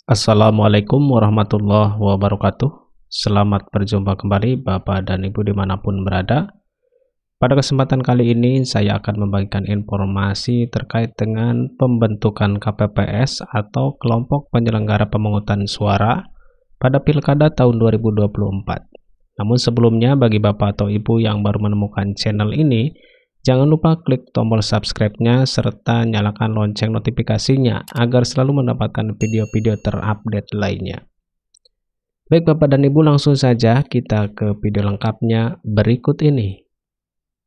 Assalamualaikum warahmatullahi wabarakatuh. Selamat berjumpa kembali Bapak dan Ibu dimanapun berada. Pada kesempatan kali ini saya akan membagikan informasi terkait dengan pembentukan KPPS atau Kelompok Penyelenggara Pemungutan Suara pada Pilkada tahun 2024. Namun sebelumnya, bagi Bapak atau Ibu yang baru menemukan channel ini, jangan lupa klik tombol subscribe-nya serta nyalakan lonceng notifikasinya agar selalu mendapatkan video-video terupdate lainnya. Baik Bapak dan Ibu, langsung saja kita ke video lengkapnya berikut ini.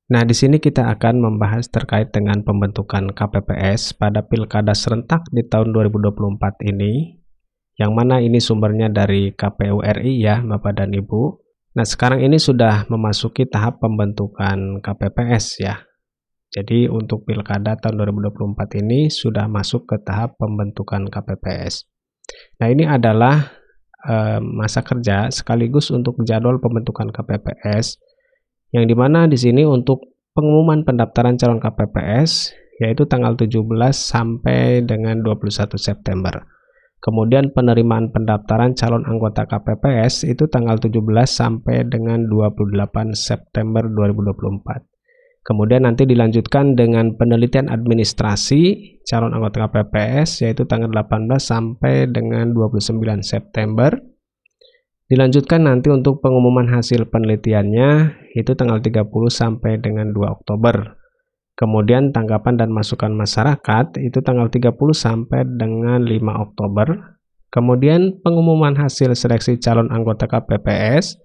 Nah, di sini kita akan membahas terkait dengan pembentukan KPPS pada Pilkada serentak di tahun 2024 ini, yang mana ini sumbernya dari KPU RI ya Bapak dan Ibu. Nah, sekarang ini sudah memasuki tahap pembentukan KPPS ya. Jadi untuk Pilkada tahun 2024 ini sudah masuk ke tahap pembentukan KPPS. Nah, ini adalah masa kerja sekaligus untuk jadwal pembentukan KPPS, yang dimana di sini untuk pengumuman pendaftaran calon KPPS yaitu tanggal 17 sampai dengan 21 September. Kemudian penerimaan pendaftaran calon anggota KPPS itu tanggal 17 sampai dengan 28 September 2024. Kemudian nanti dilanjutkan dengan penelitian administrasi calon anggota KPPS yaitu tanggal 18 sampai dengan 29 September. Dilanjutkan nanti untuk pengumuman hasil penelitiannya itu tanggal 30 sampai dengan 2 Oktober. Kemudian tanggapan dan masukan masyarakat itu tanggal 30 sampai dengan 5 Oktober. Kemudian pengumuman hasil seleksi calon anggota KPPS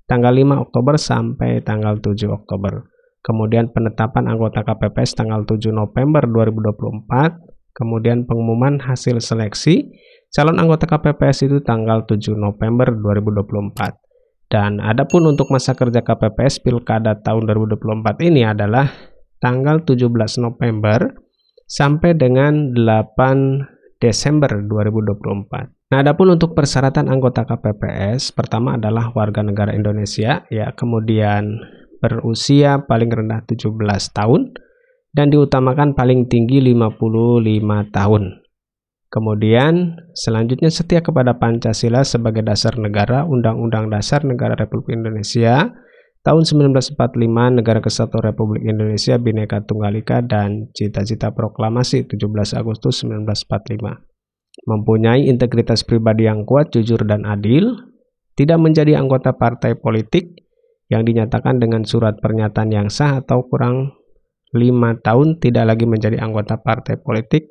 tanggal 5 Oktober sampai tanggal 7 Oktober. Kemudian penetapan anggota KPPS tanggal 7 November 2024, kemudian pengumuman hasil seleksi calon anggota KPPS itu tanggal 7 November 2024. Dan adapun untuk masa kerja KPPS Pilkada tahun 2024 ini adalah tanggal 17 November sampai dengan 8 Desember 2024. Nah, adapun untuk persyaratan anggota KPPS, pertama adalah warga negara Indonesia ya, kemudian berusia paling rendah 17 tahun dan diutamakan paling tinggi 55 tahun. Kemudian selanjutnya setia kepada Pancasila sebagai dasar negara, Undang-Undang Dasar Negara Republik Indonesia tahun 1945, Negara Kesatuan Republik Indonesia Bhinneka Tunggal Ika, dan Cita-Cita Proklamasi 17 Agustus 1945. Mempunyai integritas pribadi yang kuat, jujur dan adil, tidak menjadi anggota partai politik yang dinyatakan dengan surat pernyataan yang sah atau kurang 5 tahun tidak lagi menjadi anggota partai politik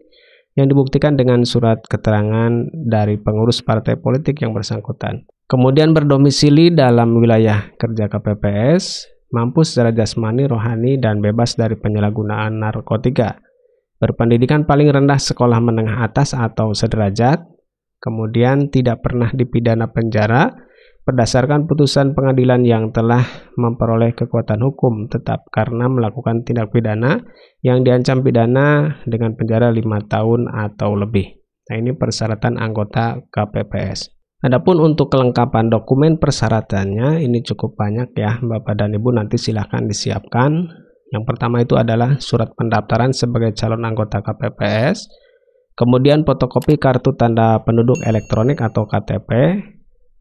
yang dibuktikan dengan surat keterangan dari pengurus partai politik yang bersangkutan. Kemudian berdomisili dalam wilayah kerja KPPS, mampu secara jasmani, rohani, dan bebas dari penyalahgunaan narkotika. Berpendidikan paling rendah sekolah menengah atas atau sederajat, kemudian tidak pernah dipidana penjara, berdasarkan putusan pengadilan yang telah memperoleh kekuatan hukum tetap karena melakukan tindak pidana yang diancam pidana dengan penjara 5 tahun atau lebih. Nah, ini persyaratan anggota KPPS. Adapun untuk kelengkapan dokumen persyaratannya ini cukup banyak ya Bapak dan Ibu, nanti silahkan disiapkan. Yang pertama itu adalah surat pendaftaran sebagai calon anggota KPPS, kemudian fotokopi kartu tanda penduduk elektronik atau KTP,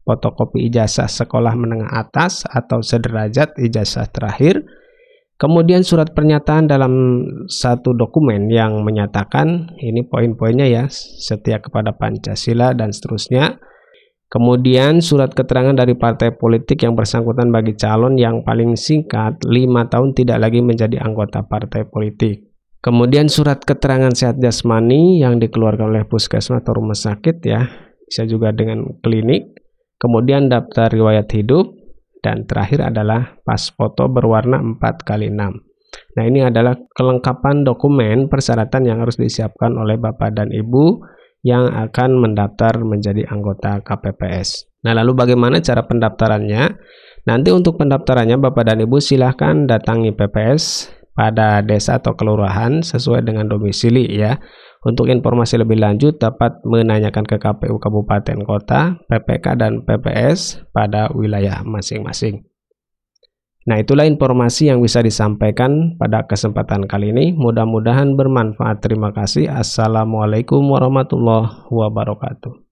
fotokopi ijazah sekolah menengah atas atau sederajat ijazah terakhir, kemudian surat pernyataan dalam satu dokumen yang menyatakan, ini poin-poinnya ya, setia kepada Pancasila dan seterusnya. Kemudian surat keterangan dari partai politik yang bersangkutan bagi calon yang paling singkat 5 tahun tidak lagi menjadi anggota partai politik. Kemudian surat keterangan sehat jasmani yang dikeluarkan oleh puskesmas atau rumah sakit ya, bisa juga dengan klinik. Kemudian daftar riwayat hidup, dan terakhir adalah pas foto berwarna 4x6. Nah, ini adalah kelengkapan dokumen persyaratan yang harus disiapkan oleh Bapak dan Ibu yang akan mendaftar menjadi anggota KPPS. Nah, lalu bagaimana cara pendaftarannya? Nanti untuk pendaftarannya Bapak dan Ibu silahkan datangi PPS pada desa atau kelurahan sesuai dengan domisili ya. Untuk informasi lebih lanjut dapat menanyakan ke KPU Kabupaten Kota, PPK, dan PPS pada wilayah masing-masing. Nah, itulah informasi yang bisa disampaikan pada kesempatan kali ini. Mudah-mudahan bermanfaat. Terima kasih. Assalamualaikum warahmatullahi wabarakatuh.